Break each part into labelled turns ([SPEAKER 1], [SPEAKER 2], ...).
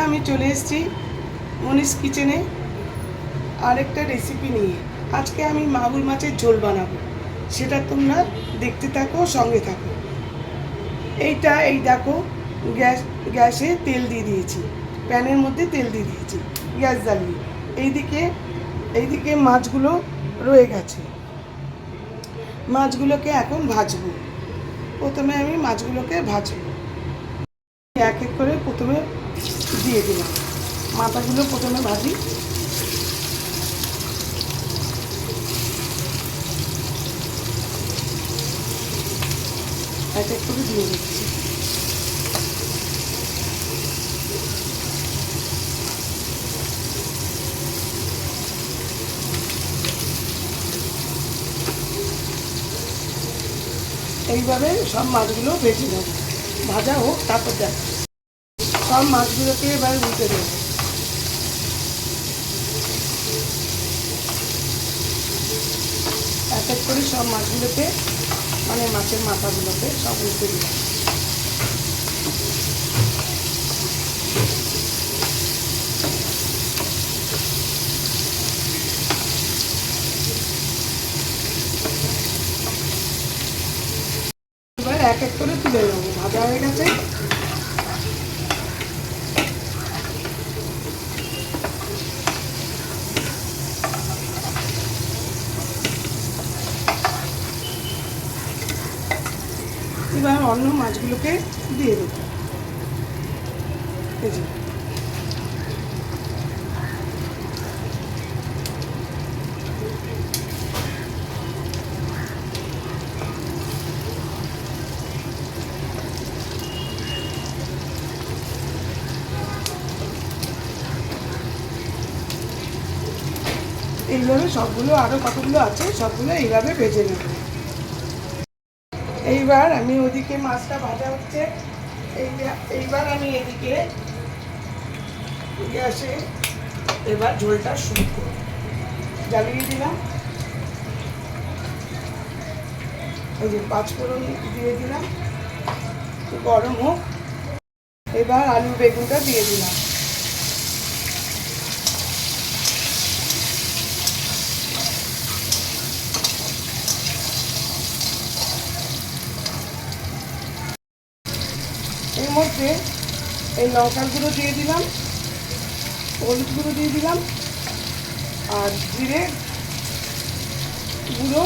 [SPEAKER 1] আমি চলে এসেছি মনীষ কিচেনে আরেকটা রেসিপি নিয়ে। আজকে আমি মাগুর মাছের ঝোল বানাবো, সেটা তোমরা দেখতে থাকো, সঙ্গে থাকো। এই দেখো, গ্যাসে তেল দিয়ে দিয়েছি, প্যানের মধ্যে তেল দিয়ে দিয়েছি গ্যাস জ্বালিয়ে। এইদিকে মাছগুলো রয়ে গেছে, মাছগুলোকে এখন ভাজবো। প্রথমে আমি মাছগুলোকে ভাজবো, এক এক করে প্রথমে দিয়ে দিলাম। মাথাগুলো প্রথমে ভাজি, এক এক করে দিয়ে দিচ্ছি। এইভাবে সব মাছগুলো ভেজে নেব, ভাজা হোক, তারপর দেখ। সব মাছগুলোকে এবার উল্টে দেবো। এক এক করে সব মাছগুলোকে, মানে মাছের মাথাগুলোকে সব উল্টে দিলাম। এবার এক এক করে তুলে নেবো, ভাজা হয়ে গেছে। এবার অন্য মাছগুলোকে দিয়ে দেবো। এই যে এইভাবে সবগুলো, আরও কতগুলো আছে সবগুলো এইভাবে ভেজে নেব। এইবার আমি ওদিকে মাছটা ভাজা হচ্ছে, এইবার আমি এদিকে গ্যাসে এবার ঝোলটা শুরু করব। জ্বালিয়ে দিলাম, এই যে পাঁচফোড়ন দিয়ে দিলাম, গরম হোক। এবার আলু বেগুনটা দিয়ে দিলাম। এর মধ্যে এই লঙ্কার গুঁড়ো দিয়ে দিলাম, হলুদ গুঁড়ো দিয়ে দিলাম, আর জিরে গুঁড়ো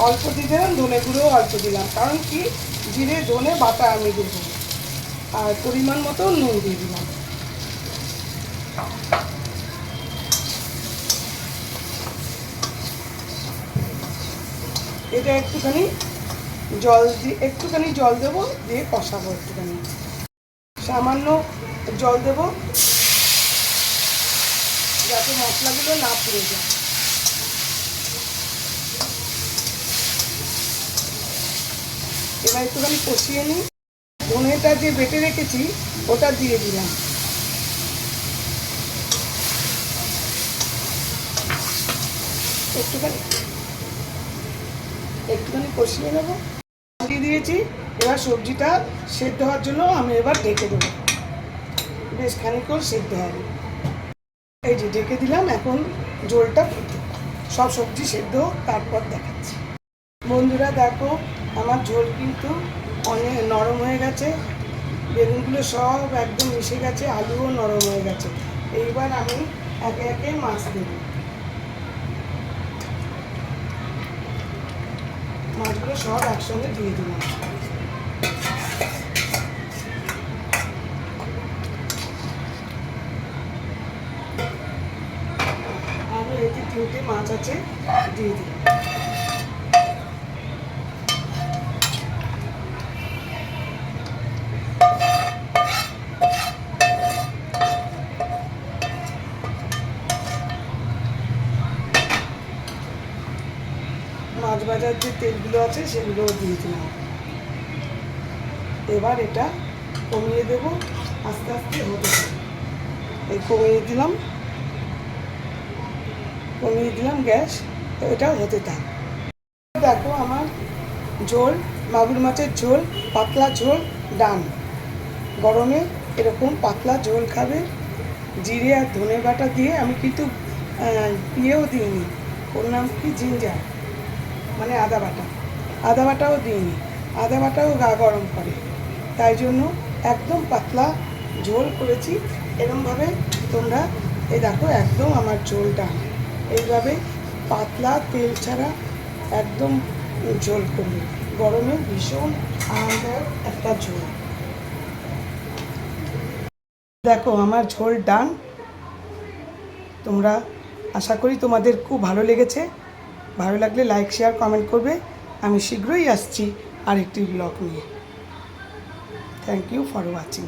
[SPEAKER 1] অল্প দিয়ে দিলাম, ধনে গুঁড়ো অল্প দিলাম, কারণ কি জিরে ধনে বাটা আমি দেবো। আর পরিমাণ মতো নুন দিয়ে দিলাম। এটা একটুখানি জল দেবো, দিয়ে কষাবো। একটুখানি সামান্য জল দেবো, যাতে মশলাগুলো না পুড়ে যায়। এবার একটুখানি কষিয়ে নিই। ধনেটা যে বেটে রেখেছি ওটা দিয়ে দিলাম। একটুখানি কষিয়ে নেব, দিয়ে দিয়েছি। এবার সবজিটা সেদ্ধ হওয়ার জন্য আমি এবার ঢেকে দেবো, বেশ খানিকক্ষণ সেদ্ধ হবে। এই যে ঢেকে দিলাম, এখন ঝোলটা ফুটে সব সবজি সেদ্ধ, তারপর দেখাচ্ছি। বন্ধুরা দেখো, আমার ঝোল কিন্তু অনেক নরম হয়ে গেছে, বেগুনগুলো সব একদম মিশে গেছে, আলুও নরম হয়ে গেছে। এইবার আমি একে একে মাছ দেব। মাছগুলো সব একসঙ্গে দিয়ে দিলাম। আরও এতে 3টে মাছ আছে, দিয়ে দিলাম। মাছ ভাজার যে তেলগুলো আছে সেগুলোও দিয়ে দিলাম। এবার এটা কমিয়ে দেবো, আস্তে আস্তে হতে থাকবে। এই কমিয়ে দিলাম গ্যাস, এটাও হতে থাক। দেখো আমার ঝোল, মাগুর মাছের ঝোল, পাতলা ঝোল ডান। গরমে এরকম পাতলা ঝোল খাবে, জিরে আর ধনে বাটা দিয়ে আমি কিন্তু ইয়েও দিইনি, ওর নাম কি, জিঞ্জার, মানে আদা বাটাও দিইনি। আদা বাটাও গা গরম করে, তাই জন্য একদম পাতলা ঝোল করেছি। এরমভাবে তোমরা এই দেখো একদম আমার ঝোলটা এইভাবে পাতলা তেল ছাড়া একদম ঝোল করবে, গরমে ভীষণ আরামদায়ক একটা ঝোল। দেখো আমার ঝোল ডান। তোমরা, আশা করি তোমাদের খুব ভালো লেগেছে। ভালো লাগলে লাইক শেয়ার কমেন্ট করবে। আমি শীঘ্রই আসছি আরেকটি ব্লগ নিয়ে। Thank you for watching.